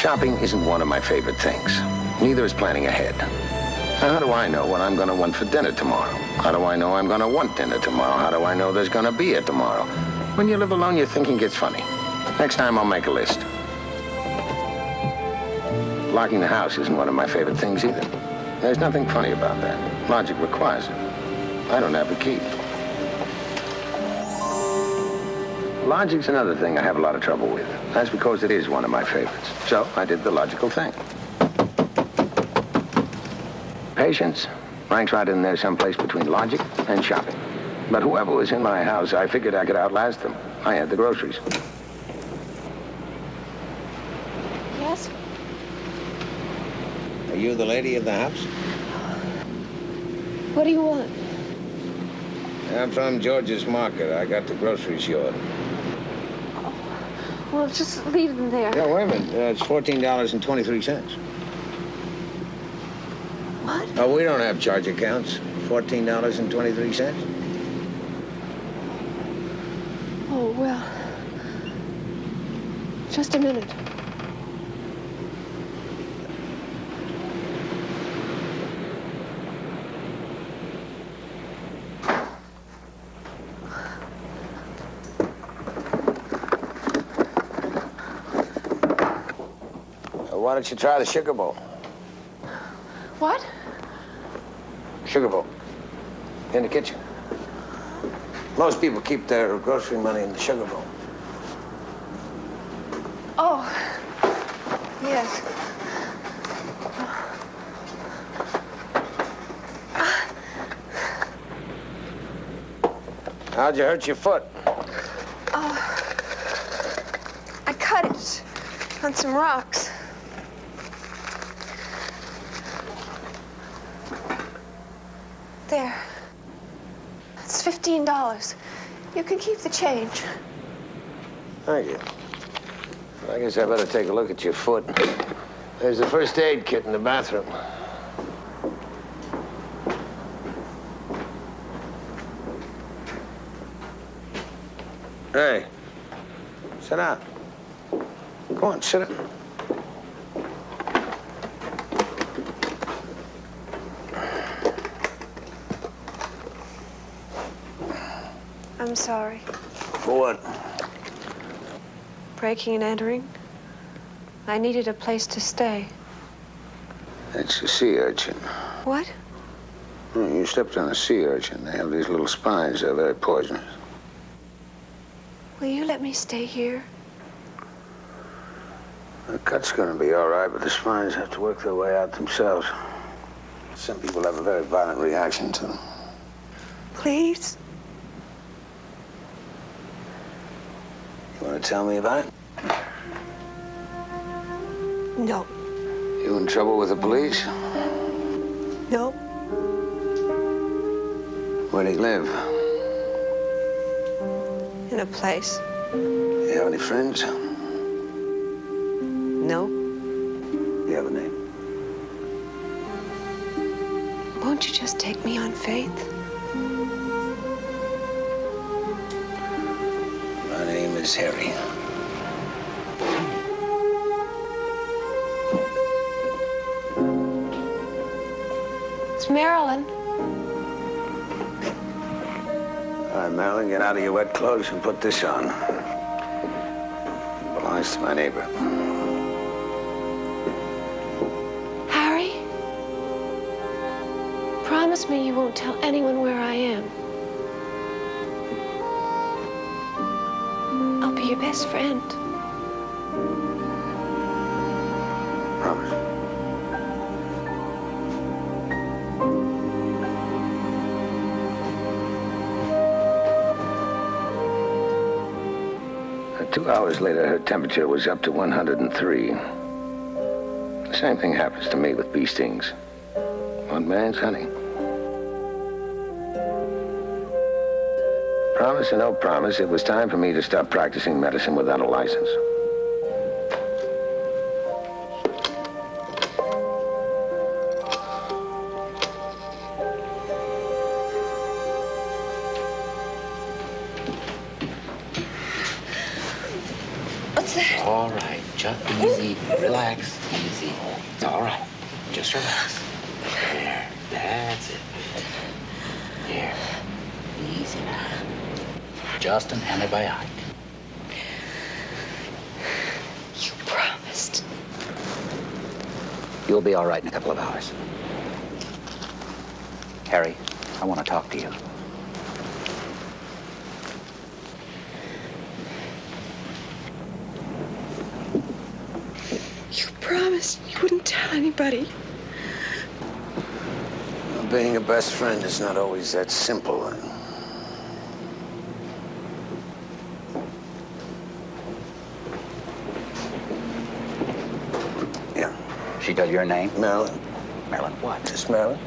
Shopping isn't one of my favorite things. Neither is planning ahead. Now, how do I know what I'm going to want for dinner tomorrow? How do I know I'm going to want dinner tomorrow? How do I know there's going to be it tomorrow? When you live alone, your thinking gets funny. Next time, I'll make a list. Locking the house isn't one of my favorite things either. There's nothing funny about that. Logic requires it. I don't have the key. Logic's another thing I have a lot of trouble with. That's because it is one of my favorites. So I did the logical thing. Patience ranks right in there someplace between logic and shopping. But whoever was in my house, I figured I could outlast them. I had the groceries. Yes? Are you the lady of the house? What do you want? I'm from George's Market. I got the groceries yours. Well, just leave them there. Yeah, wait a minute. It's $14.23. What? Oh, we don't have charge accounts. $14.23. Oh, well. Just a minute. Why don't you try the sugar bowl? What? Sugar bowl. In the kitchen. Most people keep their grocery money in the sugar bowl. Oh, yes. How'd you hurt your foot? I cut it on some rocks. There. It's $15. You can keep the change. Thank you. I guess I better take a look at your foot. There's the first aid kit in the bathroom. Hey, sit down. Go on, sit down. I'm sorry. For what? Breaking and entering. I needed a place to stay. It's a sea urchin. What? You stepped on a sea urchin. They have these little spines. They're very poisonous. Will you let me stay here? The cut's going to be all right, but the spines have to work their way out themselves. Some people have a very violent reaction to them. Please? You want to tell me about it? No. You in trouble with the police? No. Where do you live? In a place. Do you have any friends? No. Do you have a name? Won't you just take me on faith? My name is Harry. It's Marilyn. All right, Marilyn, get out of your wet clothes and put this on. It belongs to my neighbor. Harry? Promise me you won't tell anyone where I am. I'll be your best friend. Promise. 2 hours later, her temperature was up to 103. The same thing happens to me with bee stings. One man's honey. Promise or no promise, it was time for me to stop practicing medicine without a license. What's that? All right, Just easy. Relax. Easy. All right. Just relax. There. That's it. Here. Easy now. Just an antibiotic. You promised. You'll be all right in a couple of hours. Harry, I want to talk to you. You promised you wouldn't tell anybody. Well, being a best friend is not always that simple. Yeah. She tell your name? Marilyn. Marilyn what? Just Marilyn.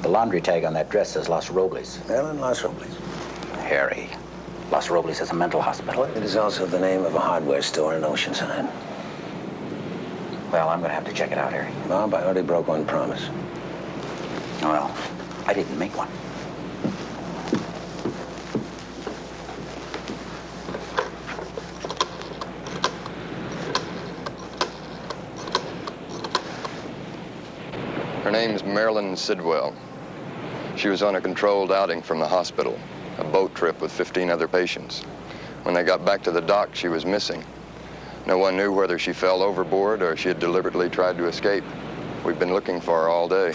The laundry tag on that dress says Los Robles. Marilyn Los Robles. Harry, Los Robles is a mental hospital. It is also the name of a hardware store in Oceanside. Well, I'm going to have to check it out, Harry. Bob, I already broke one promise. Well, I didn't make one. Her name's Marilyn Sidwell. She was on a controlled outing from the hospital, a boat trip with 15 other patients. When they got back to the dock, she was missing. No one knew whether she fell overboard or she had deliberately tried to escape. We've been looking for her all day.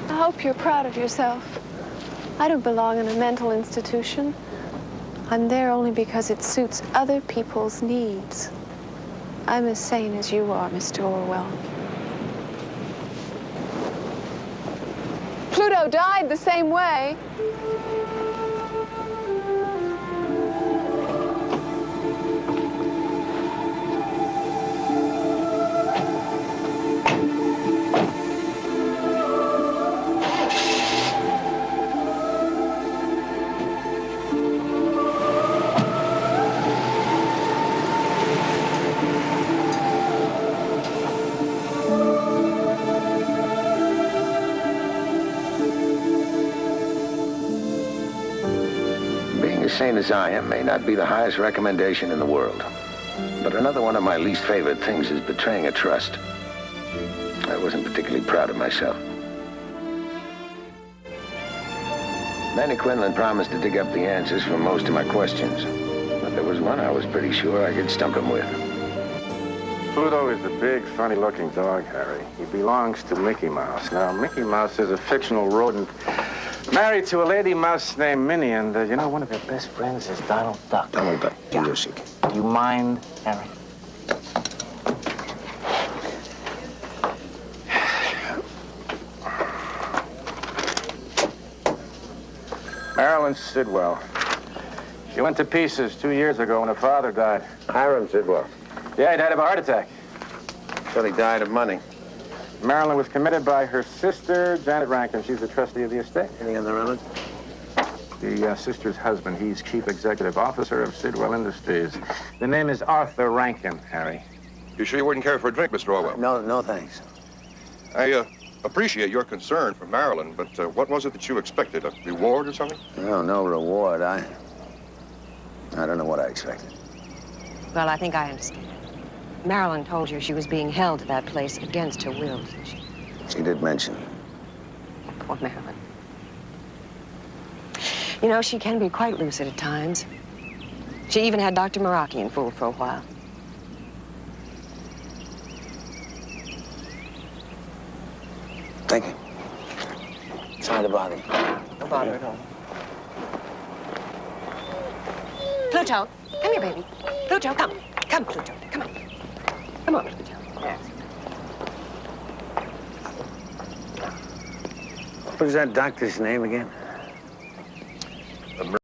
I hope you're proud of yourself. I don't belong in a mental institution. I'm there only because it suits other people's needs. I'm as sane as you are, Mr. Orwell. Pluto died the same way. Being as sane as I am may not be the highest recommendation in the world. But another one of my least favorite things is betraying a trust. I wasn't particularly proud of myself. Benny Quinlan promised to dig up the answers for most of my questions. But there was one I was pretty sure I could stump him with. Pluto is a big, funny-looking dog, Harry. He belongs to Mickey Mouse. Now, Mickey Mouse is a fictional rodent married to a lady mouse named Minnie, and, you know, one of her best friends is Donald Duck. Donald Duck. Yeah. Music. Do you mind, Harry? Marilyn Sidwell. She went to pieces 2 years ago when her father died. Hiram Sidwell. Yeah, he died of a heart attack. Thought he died of money. Marilyn was committed by her sister, Janet Rankin. She's the trustee of the estate. Any other relatives? The sister's husband, he's chief executive officer of Sidwell Industries. The name is Arthur Rankin, Harry. You sure you wouldn't care for a drink, Mr. Orwell? No, thanks. I appreciate your concern for Marilyn, but what was it that you expected? A reward or something? No reward. I don't know what I expected. Well, I think I understand. Marilyn told you she was being held to that place against her will, didn't she? She did mention. Poor Marilyn. You know, she can be quite lucid at times. She even had Dr. Merakian fooled for a while. Thank you. Sorry to bother you. No bother at all. Pluto, come here, baby. Pluto, come. Come, Pluto, come on. Come on, Pluto. Yes. What was that doctor's name again?